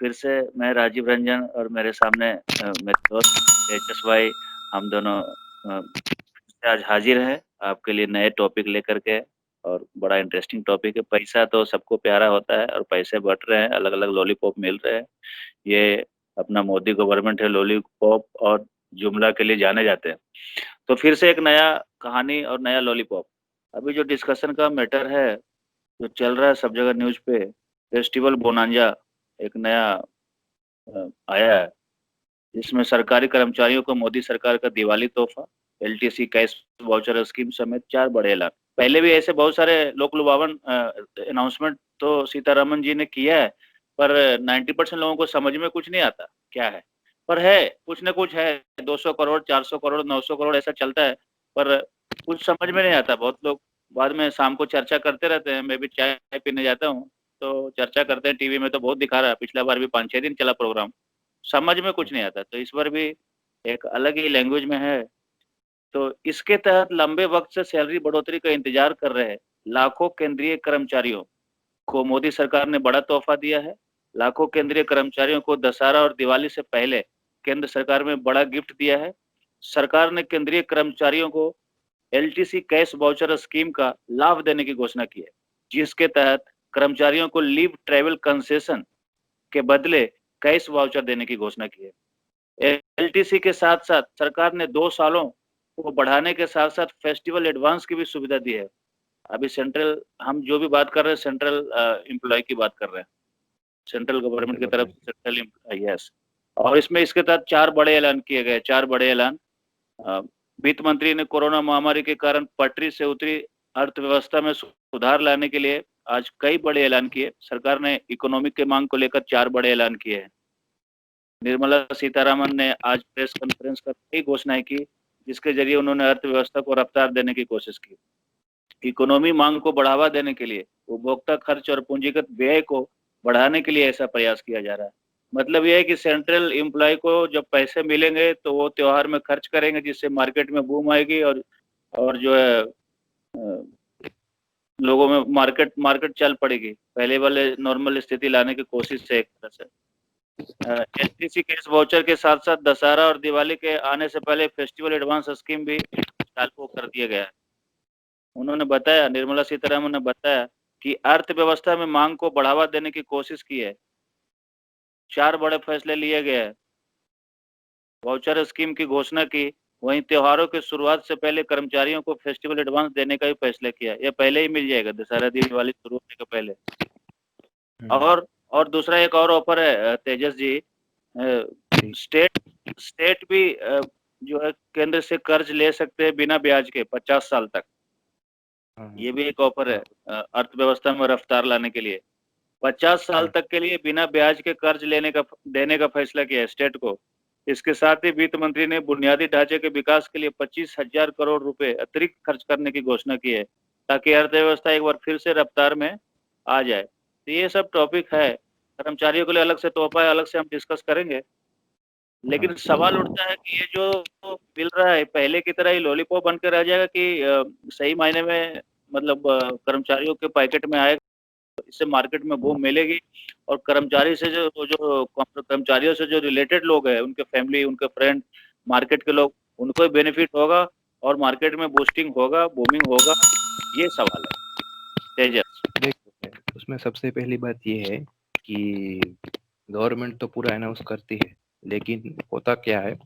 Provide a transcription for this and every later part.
फिर से मैं राजीव रंजन और मेरे सामने मेरे दोस्त तेजस भाई, हम दोनों से आज हाजिर हैं आपके लिए नए टॉपिक लेकर के। और बड़ा इंटरेस्टिंग टॉपिक है। पैसा तो सबको प्यारा होता है और पैसे बट रहे हैं, अलग अलग लॉलीपॉप मिल रहे हैं। ये अपना मोदी गवर्नमेंट है, लॉलीपॉप और जुमला के लिए जाने जाते हैं। तो फिर से एक नया कहानी और नया लॉलीपॉप। अभी जो डिस्कशन का मैटर है, जो चल रहा है सब जगह न्यूज पे, फेस्टिवल बोनांजा एक नया आया है। इसमें सरकारी कर्मचारियों को मोदी सरकार का दिवाली तोहफा, एलटीसी कैश वाउचर स्कीम समेत 4 बड़े ऐलान। पहले भी ऐसे बहुत सारे लोक लुभावन अनाउंसमेंट तो सीतारमन जी ने किया है, पर 90% लोगों को समझ में कुछ नहीं आता क्या है। पर है, कुछ न कुछ है। 200 करोड़, 400 करोड़, 900 करोड़ ऐसा चलता है, पर कुछ समझ में नहीं आता। बहुत लोग बाद में शाम को चर्चा करते रहते हैं। मैं भी चाय पीने जाता हूँ तो चर्चा करते हैं, टीवी में तो बहुत दिखा रहा है। पिछला बार भी 5-6 दिन चला प्रोग्राम, समझ में कुछ नहीं आता। तो इस बार भी एक अलग ही लैंग्वेज में है। तो इसके तहत लंबे वक्त से सैलरी बढ़ोतरी का इंतजार कर रहे लाखों केंद्रीय कर्मचारियों को मोदी सरकार ने बड़ा तोहफा दिया है। लाखों केंद्रीय कर्मचारियों को दशहरा और दिवाली से पहले केंद्र सरकार में बड़ा गिफ्ट दिया है। सरकार ने केंद्रीय कर्मचारियों को एलटीसी कैश वाउचर स्कीम का लाभ देने की घोषणा की है, जिसके तहत कर्मचारियों को लीव ट्रैवल कंसेशन के बदले कैश वाउचर देने की घोषणा की है। एलटीसी के साथ साथ सरकार ने 2 सालों को बढ़ाने के साथ साथ फेस्टिवल एडवांस की भी सुविधा दी है। अभी सेंट्रल, हम जो भी बात कर रहे हैं सेंट्रल एम्प्लॉय की बात कर रहे हैं, सेंट्रल गवर्नमेंट की तरफ सेंट्रल एम्प्लॉय, यस। और इसमें इसके तहत 4 बड़े ऐलान किए गए, 4 बड़े ऐलान। वित्त मंत्री ने कोरोना महामारी के कारण पटरी से उतरी अर्थव्यवस्था में सुधार लाने के लिए आज कई बड़े ऐलान किए। सरकार ने इकोनॉमिक के मांग को लेकर 4 बड़े ऐलान किए हैं। निर्मला सीतारामन ने आज प्रेस कॉन्फ्रेंस कर कई घोषणाएं की, जिसके जरिए उन्होंने अर्थव्यवस्था को रफ्तार देने की कोशिश की। इकोनॉमी मांग को बढ़ावा देने के लिए उपभोक्ता खर्च और पूंजीगत व्यय को बढ़ाने के लिए ऐसा प्रयास किया जा रहा है। मतलब यह है कि सेंट्रल एम्प्लॉय को जब पैसे मिलेंगे तो वो त्योहार में खर्च करेंगे, जिससे मार्केट में बूम आएगी और जो है लोगों में मार्केट मार्केट चल पड़ेगी। पहले वाले नॉर्मल स्थिति लाने की कोशिश है एक तरह से। एलटीसी कैश वाउचर के साथ साथ दशहरा और दिवाली के आने से पहले फेस्टिवल एडवांस स्कीम भी चालू कर दिया गया है। उन्होंने बताया, निर्मला सीतारमन ने बताया कि अर्थव्यवस्था में मांग को बढ़ावा देने की कोशिश की है। 4 बड़े फैसले लिए गए हैं। वाउचर स्कीम की घोषणा की, वहीं त्योहारों की शुरुआत से पहले कर्मचारियों को फेस्टिवल एडवांस देने का भी फैसला किया। यह पहले ही मिल जाएगा, दशहरा दिवाली शुरू होने के पहले। और दूसरा एक और ऑफर है तेजस जी, स्टेट स्टेट भी जो है केंद्र से कर्ज ले सकते हैं बिना ब्याज के 50 साल तक। ये भी एक ऑफर है अर्थव्यवस्था में रफ्तार लाने के लिए। 50 साल तक के लिए बिना ब्याज के कर्ज देने का फैसला किया है स्टेट को। इसके साथ ही वित्त मंत्री ने बुनियादी ढांचे के विकास के लिए 25,000 करोड़ रुपए अतिरिक्त खर्च करने की घोषणा की है, ताकि अर्थव्यवस्था एक बार फिर से रफ्तार में आ जाए। तो ये सब टॉपिक है। कर्मचारियों के लिए अलग से तोहफा है, अलग से हम डिस्कस करेंगे। लेकिन सवाल उठता है कि ये जो मिल रहा है पहले की तरह ही लॉलीपॉप बनकर रह जाएगा कि सही मायने में मतलब कर्मचारियों के पैकेट में आएगा, इससे मार्केट में बूम मिलेगी और कर्मचारी से जो जो कर्मचारियों से जो रिलेटेड लोग हैं, उनके फैमिली, उनके फ्रेंड, मार्केट के लोग, उनको बेनिफिट होगा और मार्केट में बूस्टिंग होगा, बूमिंग होगा। ये सवाल है तेजस। देखिए, उसमें सबसे पहली बात ये है कि गवर्नमेंट तो पूरा अनाउंस करती है, लेकिन होता क्या है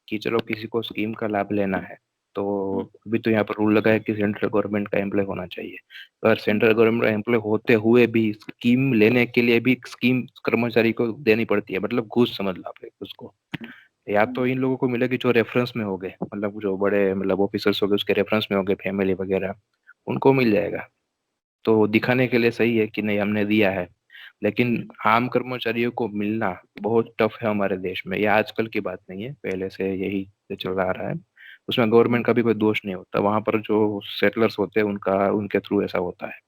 कि चलो किसी को स्कीम का लाभ लेना है तो अभी तो यहाँ पर रूल लगा है कि सेंट्रल गवर्नमेंट का एम्प्लॉय होना चाहिए। अगर सेंट्रल गवर्नमेंट का एम्प्लॉय होते हुए भी स्कीम लेने के लिए भी स्कीम कर्मचारी को देनी पड़ती है, मतलब घूस समझ लो आप उसको। या तो इन लोगों को मिलेगी जो रेफरेंस में हो गए, मतलब जो बड़े मतलब ऑफिसर्स हो गए उसके रेफरेंस में हो गए, फैमिली वगैरह, उनको मिल जाएगा तो दिखाने के लिए सही है कि नहीं हमने दिया है। लेकिन आम कर्मचारियों को मिलना बहुत टफ है हमारे देश में। ये आजकल की बात नहीं है, पहले से यही चल रहा है। उसमें गवर्नमेंट का भी कोई दोष नहीं होता, वहां पर जो सेटलर्स होते हैं उनका उनके थ्रू ऐसा होता है।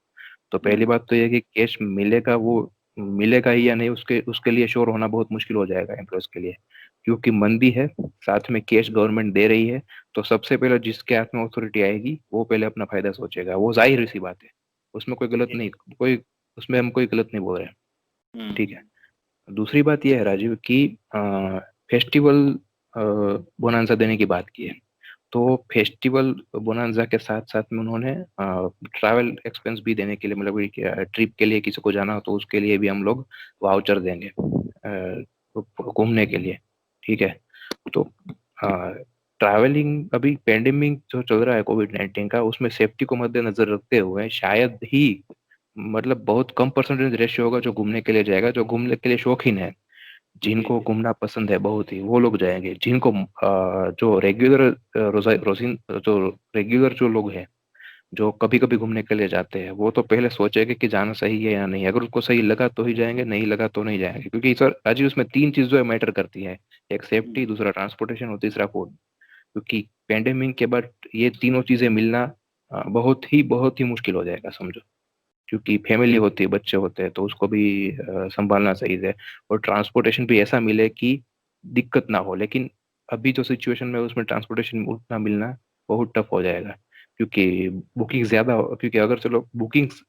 तो पहली बात तो ये कि कैश मिलेगा, वो मिलेगा ही या नहीं उसके उसके लिए श्योर होना बहुत मुश्किल हो जाएगा एम्प्लॉयज के लिए, क्योंकि मंदी है, साथ में कैश गवर्नमेंट दे रही है। तो सबसे पहले जिसके हाथ में अथॉरिटी आएगी वो पहले अपना फायदा सोचेगा, वो जाहिर सी बात है। उसमें कोई गलत नहीं, कोई उसमें हम कोई गलत नहीं बोल रहे हैं, ठीक है। दूसरी बात ये है राजीव कि फेस्टिवल बोनांजा देने की बात की है, तो फेस्टिवल बोनांजा के साथ साथ में उन्होंने ट्रैवल एक्सपेंस भी देने के लिए, मतलब ट्रिप के लिए किसी को जाना हो तो उसके लिए भी हम लोग वाउचर देंगे घूमने के लिए। ठीक है, तो ट्रैवलिंग अभी पेंडेमिक जो चल रहा है कोविड-19 का, उसमें सेफ्टी को मद्देनजर रखते हुए शायद ही, मतलब बहुत कम परसेंटेज रेशियो होगा जो घूमने के लिए जाएगा। जो घूमने के लिए शौकीन है, जी, जिनको जी। घूमना पसंद है बहुत ही, वो लोग जाएंगे। जिनको जो रेगुलर रोजिन जो रेगुलर जो लोग हैं, जो कभी कभी घूमने के लिए जाते हैं, वो तो पहले सोचेंगे कि जाना सही है या नहीं। अगर उनको सही लगा तो ही जाएंगे, नहीं लगा तो नहीं जाएंगे। क्योंकि सर राजीव, उसमें तीन चीजें मैटर करती है: एक हुँ, सेफ्टी, दूसरा ट्रांसपोर्टेशन और तीसरा फूड। क्योंकि पेंडेमिक के बाद ये तीनों चीजें मिलना बहुत ही मुश्किल हो जाएगा समझो। क्योंकि फैमिली होती है, बच्चे होते हैं, तो उसको भी संभालना सही है। और ट्रांसपोर्टेशन भी ऐसा मिले कि दिक्कत ना हो। लेकिन अभी जो सिचुएशन में, उसमें ट्रांसपोर्टेशन उतना मिलना बहुत टफ हो जाएगा। क्योंकि बुकिंग ज्यादा क्योंकि अगर चलो बुकिंग्स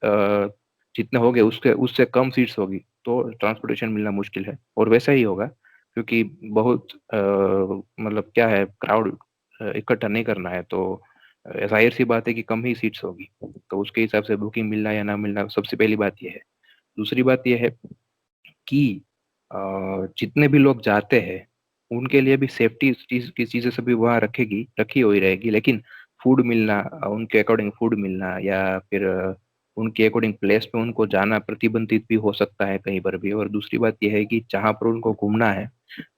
जितने हो गए, उसके उससे कम सीट्स होगी, तो ट्रांसपोर्टेशन मिलना मुश्किल है। और वैसा ही होगा, क्योंकि बहुत मतलब क्या है, क्राउड इकट्ठा नहीं करना है, तो जाहिर सी बात है कि कम ही सीट्स होगी। तो उसके हिसाब से बुकिंग मिलना या ना मिलना, सबसे पहली बात यह है। दूसरी बात यह है कि जितने भी लोग जाते हैं, उनके लिए भी सेफ्टी की चीजें सभी वहाँ रखी हुई रहेगी। लेकिन फूड मिलना, उनके अकॉर्डिंग फूड मिलना, या फिर उनके अकॉर्डिंग प्लेस पे उनको जाना प्रतिबंधित भी हो सकता है कहीं पर भी। और दूसरी बात यह है कि जहाँ पर उनको घूमना है,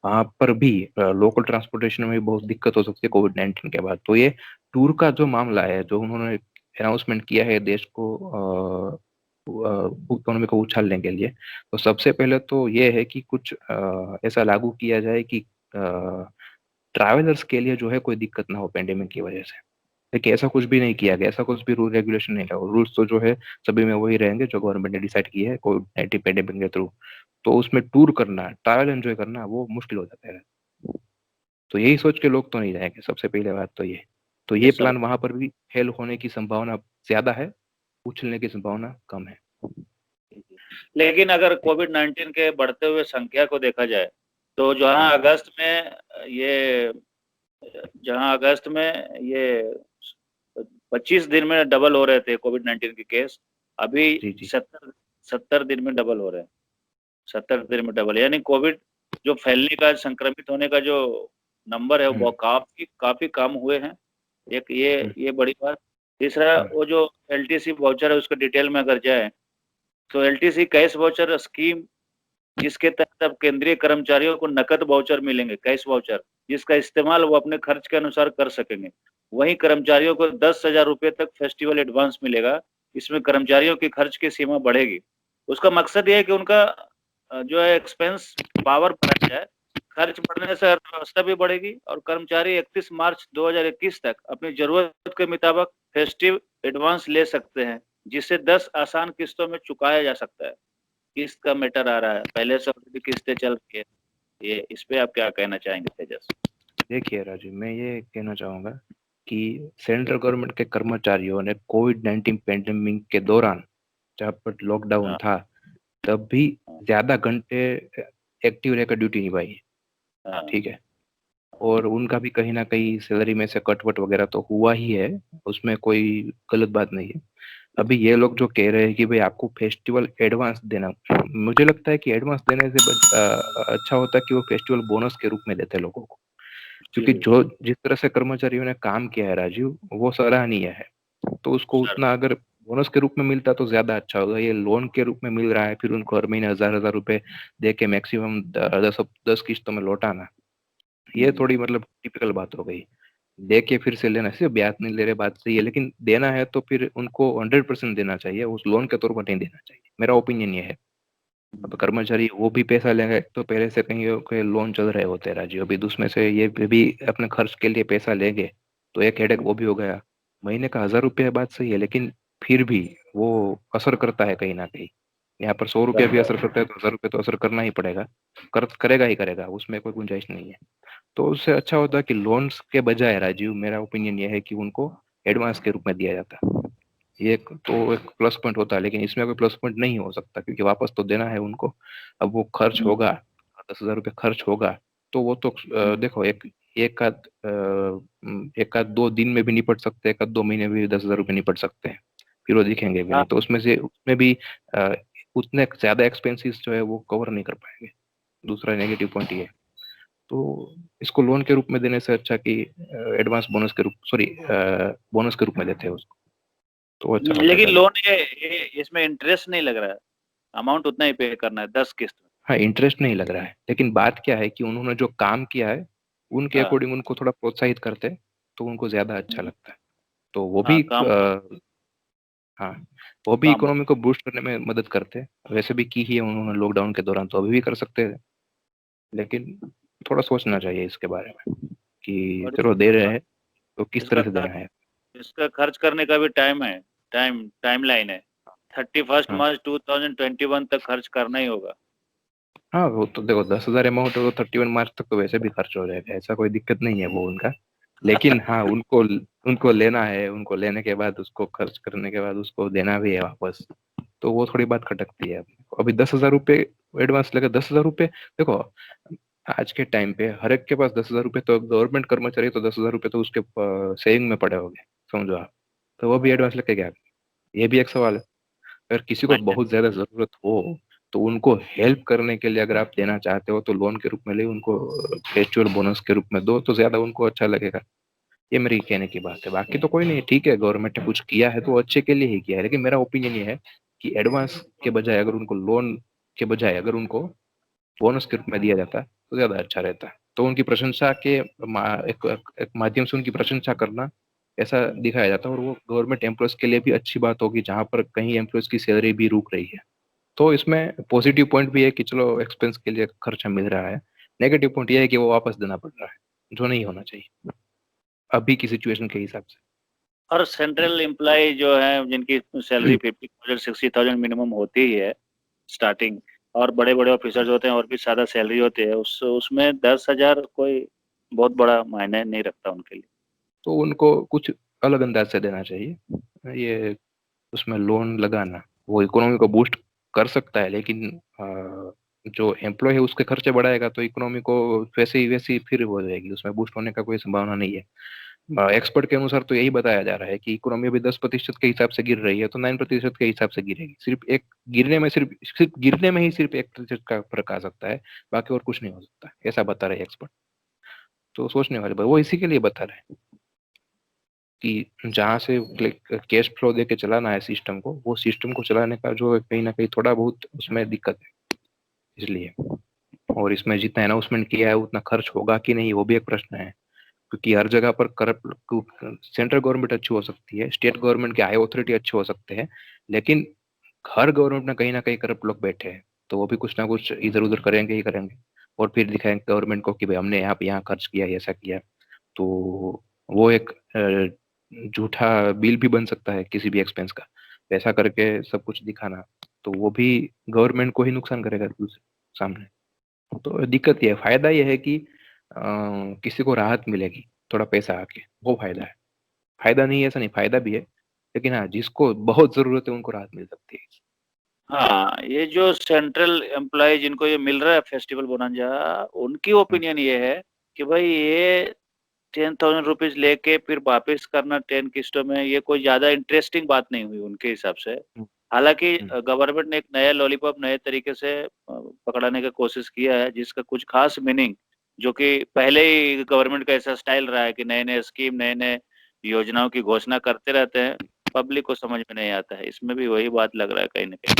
वहां पर भी लोकल ट्रांसपोर्टेशन में भी बहुत दिक्कत हो सकती है कोविड-19 के बाद। तो ये टूर का जो मामला है, जो उन्होंने अनाउंसमेंट किया है देश को इकोनॉमी को उछालने के लिए, तो सबसे पहले तो ये है कि कुछ ऐसा लागू किया जाए कि ट्रैवलर्स के लिए जो है कोई दिक्कत ना हो पेंडेमिक की वजह से। देखिए, ऐसा कुछ भी नहीं किया गया, ऐसा कुछ भी रूल रेगुलेशन नहीं लगा। रूल्स तो जो है सभी में वही रहेंगे जो गवर्नमेंट ने डिसाइड किए है कोविड-19 पेंडेमिक के थ्रू। तो उसमें टूर करना, ट्रैवल एंजॉय करना, वो मुश्किल हो जाता है। तो यही सोच के लोग तो नहीं जाएंगे, सबसे पहले बात तो ये। तो ये ये सब प्लान वहां पर भी फेल होने की संभावना ज्यादा है, उछलने की संभावना कम है। लेकिन अगर कोविड-19 के बढ़ते हुए संख्या को देखा जाए, तो ये जहाँ अगस्त में ये 25 दिन में डबल हो रहे थे कोविड-19 के केस, अभी जी जी। 70 दिन में डबल हो रहे हैं। 70 दिन में डबल, यानी कोविड जो फैलने का, संक्रमित होने का जो नंबर है, वो हम्म काफ़ी काफ़ी कम हुए हैं। एक हम्म ये बड़ी बात। तीसरा, हम्म वो जो एलटीसी वाउचर है, उसके डिटेल में अगर जाएँ, तो एलटीसी कैश वाउचर स्कीम, जिसके तहत अब केंद्रीय कर्मचारियों को नकद वाउचर मिलेंगे, कैश वाउचर, जिसका इस्तेमाल वो अपने खर्च के अनुसार कर सकेंगे। वहीं कर्मचारियों को 10,000 रुपए तक फेस्टिवल एडवांस मिलेगा। इसमें कर्मचारियों की खर्च की सीमा बढ़ेगी। उसका मकसद ये है कि उनका जो है एक्सपेंस पावर बढ़ाया जाए। खर्च बढ़ने से अर्थव्यवस्था भी बढ़ेगी और कर्मचारी 31 मार्च 2021 तक अपनी ज़रूरत के मुताबिक फेस्टिव एडवांस ले सकते हैं, जिसे 10 आसान किस्तों में चुकाया जा सकता है। किस्त का मैटर आ रहा है, पहले से ऑलरेडी किस्तें चल रही है। ये इस पे आप क्या कहना चाहेंगे तेजस? देखिए राजू, मैं ये कहना चाहूंगा कि सेंट्रल गवर्नमेंट के कर्मचारियों ने कोविड-19 पेंडेमिक के दौरान, जहाँ पर लॉकडाउन हाँ, था, तब भी हाँ, ज्यादा घंटे एक्टिव रहकर ड्यूटी निभाई है। हाँ। ठीक है, और उनका भी कहीं ना कहीं सैलरी में से कटवट वगैरह तो हुआ ही है, उसमें कोई गलत बात नहीं है। अभी ये लोग जो कह रहे हैं कि भाई आपको फेस्टिवल एडवांस देना, मुझे लगता है कि एडवांस देने से अच्छा होता है कि वो फेस्टिवल बोनस के रूप में देते लोगों को। जी, क्योंकि जी। जो जिस तरह से कर्मचारियों ने काम किया है राजीव, वो सराहनीय है। तो उसको सर, उतना अगर बोनस के रूप में मिलता तो ज्यादा अच्छा होगा। ये लोन के रूप में मिल रहा है, फिर उनको हर महीने हजार हजार रुपए दे के मैक्सिमम 10 किस्तों में लौटाना, ये हुँ, थोड़ी मतलब टिपिकल बात हो गई। दे के फिर से लेना, सिर्फ ब्याज नहीं ले रहे, बात सही है, लेकिन देना है तो फिर उनको 100% देना चाहिए, उस लोन के तौर पर नहीं देना चाहिए। मेरा ओपिनियन ये है। अब हुँ, कर्मचारी वो भी पैसा लेंगे, तो पहले से कहीं के लोन चल रहे होते हैं राजीव, अभी उसमें से ये भी अपने खर्च के लिए पैसा लेंगे, तो एक हेडेक हुँ, वो भी हो गया। महीने का 1000 रुपया बात सही है, लेकिन फिर भी वो असर करता है कहीं ना कहीं। यहाँ पर 100 रुपया भी करता है। असर करता है, तो 1000 रुपये तो असर करना ही पड़ेगा। करेगा ही करेगा, उसमें कोई गुंजाइश नहीं है। तो उससे अच्छा होता है कि लोन्स के बजाय राजीव, मेरा ओपिनियन ये है कि उनको एडवांस के रूप में दिया जाता। ये एक प्लस पॉइंट होता है, लेकिन इसमें कोई प्लस पॉइंट नहीं हो सकता क्योंकि वापस तो देना है उनको। अब वो खर्च हुँ, होगा, 10,000 रुपये खर्च होगा, तो वो तो हुँ। देखो एक आध 2 दिन में भी निपट सकते हैं, एक आध 2 महीने में भी 10,000 रुपये निपट सकते हैं, फिर वो दिखेंगे भी हाँ, नहीं, तो उसमें भी अ, उतने ज्यादा एक्सपेंसेस जो है वो कवर नहीं कर पाएंगे। दूसरा नेगेटिव पॉइंट ये है। तो इसको लोन के रूप में देने से अच्छा कि एडवांस बोनस के रूप सॉरी बोनस के रूप में देते हैं उसको, तो अच्छा होता है लेकिन ज्यादा। लोन ये इसमें इंटरेस्ट नहीं लग रहा है, अमाउंट उतना ही पे करना है 10 किस्त में। हाँ, इंटरेस्ट नहीं लग रहा है, लेकिन बात क्या है कि उन्होंने जो काम किया है उनके हाँ, अकॉर्डिंग उनको थोड़ा प्रोत्साहित करते हैं, तो उनको ज्यादा अच्छा हुँ, लगता है। तो वो हाँ, भी काम हाँ, वो भी काम इकोनॉमी को बूस्ट करने में मदद करते हैं। वैसे भी की ही है उन्होंने लॉकडाउन के दौरान, तो अभी भी कर सकते हैं, लेकिन थोड़ा सोचना चाहिए इसके बारे में कि और चलो दे रहे हैं तो किस इसका तरह से देना खर्च है। इसका खर्च करने का भी टाइम है, टाइमलाइन है। 31 हाँ मार्च 2021 तक खर्च करना ही होगा। हाँ, वो तो देखो 10,000 अमाउंट है तो 31 मार्च तक तो वैसे भी खर्च हो जाएगा, ऐसा कोई दिक्कत नहीं है वो उनका। लेकिन हाँ, उनको उनको लेना है, उनको लेने के बाद उसको खर्च करने के बाद उसको देना भी है वापस, तो वो थोड़ी बात खटकती है। अभी 10,000 रुपये एडवांस लेकर 10,000 रुपये, देखो आज के टाइम पे हर एक के पास 10,000 रुपये, तो गवर्नमेंट कर्मचारी तो 10,000 रुपये तो उसके सेविंग में पड़े होंगे, समझो आप, तो वो भी एडवांस लेके क्या करें? ये भी एक सवाल है। अगर किसी को बहुत ज्यादा जरूरत हो तो उनको हेल्प करने के लिए अगर आप देना चाहते हो तो लोन के रूप में ले, उनको फेस्टिवल बोनस के रूप में दो तो ज्यादा उनको अच्छा लगेगा। ये मेरी कहने की बात है, बाकी तो कोई नहीं, ठीक है गवर्नमेंट ने कुछ किया है तो वो अच्छे के लिए ही किया है, लेकिन मेरा ओपिनियन ये है कि एडवांस के बजाय अगर उनको लोन के बजाय अगर उनको बोनस के रूप में दिया जाता तो ज्यादा अच्छा रहता। तो उनकी प्रशंसा के एक माध्यम से उनकी प्रशंसा करना ऐसा दिखाया जाता है, और वो गवर्नमेंट एम्प्लॉयज के लिए भी अच्छी बात होगी जहां पर कहीं एम्प्लॉयज की सैलरी भी रुक रही है। तो इसमें पॉजिटिव पॉइंट भी है कि चलो एक्सपेंस के लिए खर्चा मिल रहा है। नेगेटिव पॉइंट ये है कि वो वापस देना पड़ रहा है, जो नहीं होना चाहिए अभी की सिचुएशन के हिसाब से। और सेंट्रल एम्प्लॉय जो है जिनकी सैलरी 50,000 60,000 मिनिमम होती ही है स्टार्टिंग, और बड़े बड़े ऑफिसर्स होते हैं और भी ज़्यादा सैलरी होती है, उसमें 10,000 कोई बहुत बड़ा मायने नहीं रखता उनके लिए। तो उनको कुछ अलग अंदाज से देना चाहिए। ये उसमें लोन लगाना वो इकोनॉमी को बूस्ट कर सकता है, लेकिन जो एम्प्लॉय है उसके खर्चे बढ़ाएगा तो इकोनॉमी को वैसे ही फिर हो जाएगी, उसमें बूस्ट होने का कोई संभावना नहीं है। एक्सपर्ट के अनुसार तो यही बताया जा रहा है कि इकोनॉमी अभी 10% के हिसाब से गिर रही है, तो 9% के हिसाब से गिरेगी। सिर्फ गिरने में ही सिर्फ 1% का फर्क आ सकता है, बाकी और कुछ नहीं हो सकता, ऐसा बता रहे हैं एक्सपर्ट। तो सोचने वाली बात वो इसी के लिए बता रहे हैं कि जहाँ से कैश फ्लो दे के चलाना है सिस्टम को, वो सिस्टम को चलाने का जो है कहीं ना कहीं थोड़ा बहुत उसमें दिक्कत है, इसलिए। और इसमें जितना अनाउंसमेंट किया है उतना खर्च होगा कि नहीं वो भी एक प्रश्न है, क्योंकि हर जगह पर करप्ट सेंट्रल गवर्नमेंट अच्छी हो सकती है, स्टेट गवर्नमेंट के हाई अथॉरिटी अच्छे हो सकते हैं, लेकिन हर गवर्नमेंट में कहीं ना कहीं करप्ट लोग बैठे हैं, तो वो भी कुछ ना कुछ इधर उधर करेंगे ही करेंगे, और फिर दिखाएंगे गवर्नमेंट को कि भाई हमने यहाँ पे यहाँ खर्च किया ऐसा किया। तो वो एक झूठा बिल भी बन सकता है किसी भी एक्सपेंस का, ऐसा करके सब कुछ दिखाना, तो वो भी गवर्नमेंट को ही नुकसान करेगा दूसरे सामने। तो दिक्कत ये है, फायदा ये है कि किसी को राहत मिलेगी थोड़ा पैसा आके, वो फायदा है। फायदा नहीं है ऐसा नहीं, फायदा भी है, लेकिन हाँ जिसको बहुत जरूरत है उनको राहत मिल सकती है। हाँ, ये जो सेंट्रल एम्प्लॉय जिनको ये मिल रहा है फेस्टिवल बोनंजा, उनकी हम्म, ओपिनियन ये है कि भाई ये 10,000 रुपीज लेके फिर वापस करना 10 किस्तों में, ये कोई ज्यादा इंटरेस्टिंग बात नहीं हुई उनके हिसाब से। हम्म, हालांकि हम्म, गवर्नमेंट ने एक नया लॉलीपॉप नए तरीके से पकड़ाने की कोशिश किया है, जिसका कुछ खास मीनिंग, जो कि पहले ही गवर्नमेंट का ऐसा स्टाइल रहा है कि नए नए स्कीम नए नए योजनाओं की घोषणा करते रहते हैं, पब्लिक को समझ में नहीं आता है। इसमें भी वही बात लग रहा है कहीं ना कहीं।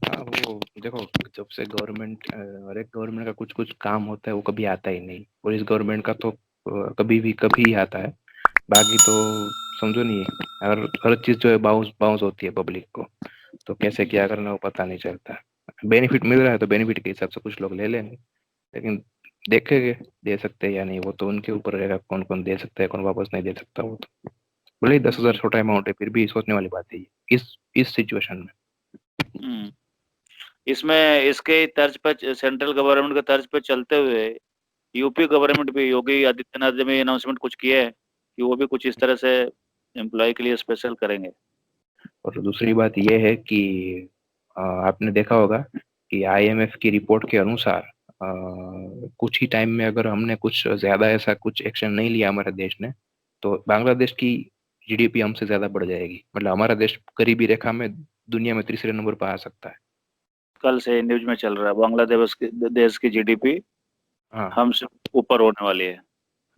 हाँ वो देखो, जब से गवर्नमेंट हर एक गवर्नमेंट का कुछ कुछ काम होता है वो कभी आता ही नहीं, और इस गवर्नमेंट का तो कभी ही आता है। बाकी तो समझो नहीं, हर चीज जो है बाउंस बाउंस होती है पब्लिक को, तो कैसे क्या करना वो पता नहीं चलता। बेनिफिट मिल रहा है तो बेनिफिट के हिसाब से कुछ लोग ले लेंगे, लेकिन देखेंगे दे सकते हैं या नहीं, वो तो उनके ऊपर रहेगा कौन कौन दे सकता है कौन वापस नहीं दे सकता। वो तो भले ही 10,000 हम्म, छोटा अमाउंट है, फिर भी सोचने वाली बात है ये, इस सिचुएशन में। हम्म। इसमें इसके तर्ज पर सेंट्रल गवर्नमेंट के तर्ज पर चलते हुए यूपी गवर्नमेंट भी, योगी आदित्यनाथ ने भी अनाउंसमेंट कुछ किया है कि वो भी कुछ इस तरह से एम्प्लॉय के लिए स्पेशल करेंगे। और दूसरी बात ये है कि आपने देखा होगा कि आईएमएफ की रिपोर्ट के अनुसार कुछ ही टाइम में अगर हमने कुछ ज्यादा ऐसा कुछ एक्शन नहीं लिया हमारे देश ने, तो बांग्लादेश की जीडीपी हमसे ज्यादा बढ़ जाएगी। मतलब हमारा देश गरीबी रेखा में दुनिया में तीसरे नंबर पर आ सकता है। कल से न्यूज में चल रहा है बांग्लादेश की जीडीपी हाँ, हमसे ऊपर होने वाली है,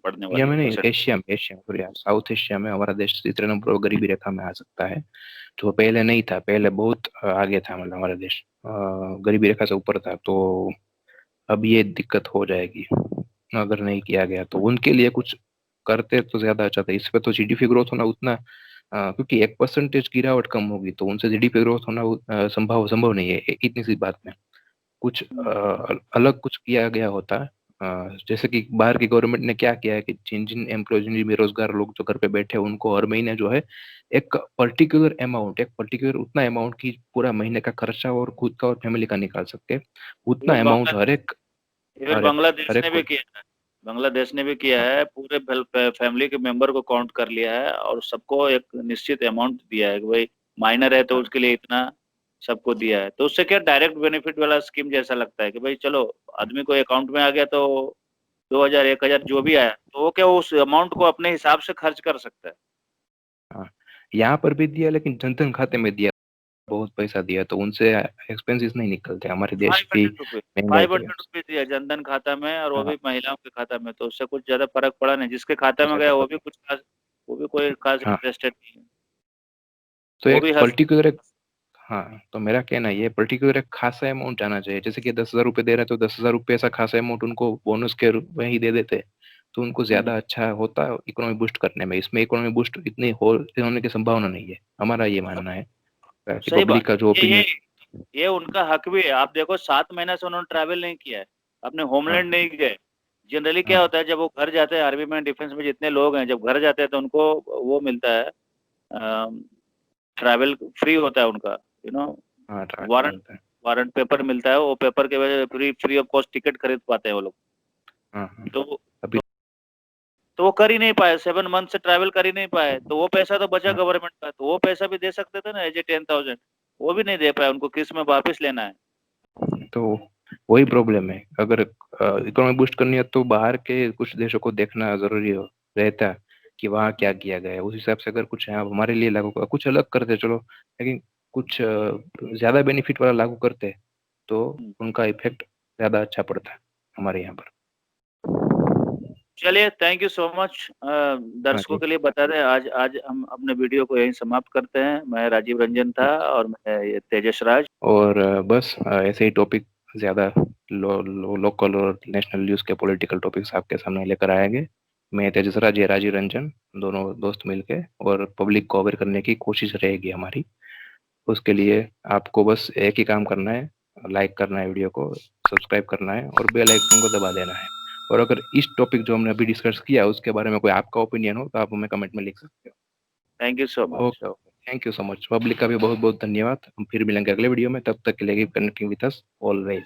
बढ़ने इंडिया वाली में है नहीं, ऐसे। एशिया में सॉरी, साउथ एशिया में हमारा देश तीसरे नंबर पर गरीबी रेखा में आ सकता है। तो पहले नहीं था, पहले बहुत आगे था, मतलब हमारा देश गरीबी रेखा से ऊपर था। तो अब ये दिक्कत हो जाएगी अगर नहीं किया गया। तो उनके लिए कुछ करते तो ज्यादा अच्छा था। इस पे तो जीडीपी ग्रोथ होना उतना क्योंकि 1% गिरावट कम होगी तो उनसे जीडीपी ग्रोथ होना संभव संभव नहीं है इतनी सी बात में। कुछ अलग कुछ किया गया होता। जैसे कि बाहर की गवर्नमेंट ने क्या किया है कि जिन जिन एम्प्लॉय, जिन बेरोजगार लोग जो घर पे बैठे हैं उनको हर महीने जो है एक पर्टिकुलर अमाउंट, एक पर्टिकुलर उतना अमाउंट की पूरा महीने का खर्चा और खुद का और फैमिली का निकाल सकते हैं उतना इवन अमाउंट बांग्लादेश इवन हर एक बांग्लादेश हर एक ने भी को। किया है। बांग्लादेश ने भी किया हाँ, है, पूरे फैमिली के मेंबर को काउंट कर लिया है और सबको एक निश्चित अमाउंट दिया है कि भाई माइनर है तो हाँ, उसके लिए इतना सबको दिया है। तो उससे क्या डायरेक्ट बेनिफिट वाला स्कीम जैसा लगता है कि भाई चलो आदमी को अकाउंट में आ गया तो 2000 1000 जो भी आया तो वो क्या उस अमाउंट को अपने हिसाब से खर्च कर सकता है। हाँ। यहाँ पर भी दिया लेकिन जनधन खाते में दिया, बहुत पैसा दिया तो उनसे एक्सपेंसेस नहीं निकलते। हमारे देश की 500 रुपये महंगाई फाइव की वजह हंड्रेड से। रुपीज दिया जनधन खाता में, और वो हाँ, भी महिलाओं के खाता में, तो उससे कुछ ज्यादा फर्क पड़ा नहीं। जिसके खाते में ज्यादा गया वो भी फर्क। कुछ खास, वो भी कोई खास हाँ, इंटरेस्टेड नहीं है। तो वो एक भी हंस पर्टिकुलर एक, हाँ, तो मेरा कहना ये पर्टिकुलर एक खासा अमाउंट जाना चाहिए। जैसे कि 10,000 रुपये दे रहे हैं तो 10,000 रुपये ऐसा खासा अमाउंट उनको बोनस के रूप में ही दे देते तो उनको हम्म, ज्यादा अच्छा होता इकोनॉमी बूस्ट करने में। इसमें इकोनॉमी बूस्ट इतनी होने की संभावना नहीं है, हमारा ये मानना है कि सही बात पब्लिक का है। जो ओपिनियन। ये उनका हक भी है। आप देखो 7 महीने से उन्होंने ट्रैवल नहीं किया है, अपने होमलैंड हाँ, नहीं गए। जनरली क्या हाँ, होता है जब वो घर जाते हैं, आर्मी में डिफेंस में जितने लोग हैं जब घर जाते हैं तो उनको वो मिलता है, ट्रैवल फ्री होता है उनका, यू नो, हाँ, ट्रैवल वारंट मिलता है। वारंट पेपर मिलता है। वो पेपर के वजह से free free of cost ticket खरीद पाते हैं वो लोग। हाँ, हाँ। तो अभी। तो वो कर ही नहीं पाए, 7 मंथ से ट्रैवल कर ही नहीं पाए, तो वो पैसा तो बचा हाँ, गवर्नमेंट का, तो वो पैसा भी दे सकते थे ना एज ए 10,000। वो भी नहीं दे पाए, उनको किस में वापस लेना है। तो वही प्रॉब्लम है। अगर इकोनॉमी बूस्ट करनी है तो बाहर के कुछ देशों को देखना जरूरी रहता है कि वहाँ क्या किया गया है। उस हिसाब से अगर कुछ यहाँ हमारे लिए लागू कुछ अलग करते चलो, लेकिन कुछ ज्यादा बेनिफिट वाला लागू करते तो हम्म। उनका इफेक्ट ज्यादा अच्छा पड़ता है हमारे यहाँ पर। चलिए, थैंक यू सो मच। हाँ दर्शकों जी। के लिए बता दें, आज आज हम अपने वीडियो को यहीं समाप्त करते हैं। मैं राजीव रंजन था और मैं ये तेजस राज। और बस ऐसे ही टॉपिक ज्यादा लोकल और नेशनल न्यूज़ के पॉलिटिकल टॉपिक्स आपके सामने लेकर आएंगे। मैं तेजस राज, ये राजीव रंजन, दोनों दोस्त मिलके, और पब्लिक को अवेयर करने की कोशिश रहेगी हमारी। उसके लिए आपको बस एक ही काम करना है, लाइक करना है वीडियो को, सब्सक्राइब करना है और बेल आइकन को दबा देना है। और अगर इस टॉपिक जो हमने अभी डिस्कस किया उसके बारे में कोई आपका ओपिनियन हो तो आप हमें कमेंट में लिख सकते थैंक यू सो हो। Much. Okay, okay, thank you so much. Public का भी बहुत बहुत धन्यवाद। हम फिर मिलेंगे अगले वीडियो में, तब तक के लिए keep connecting with us always.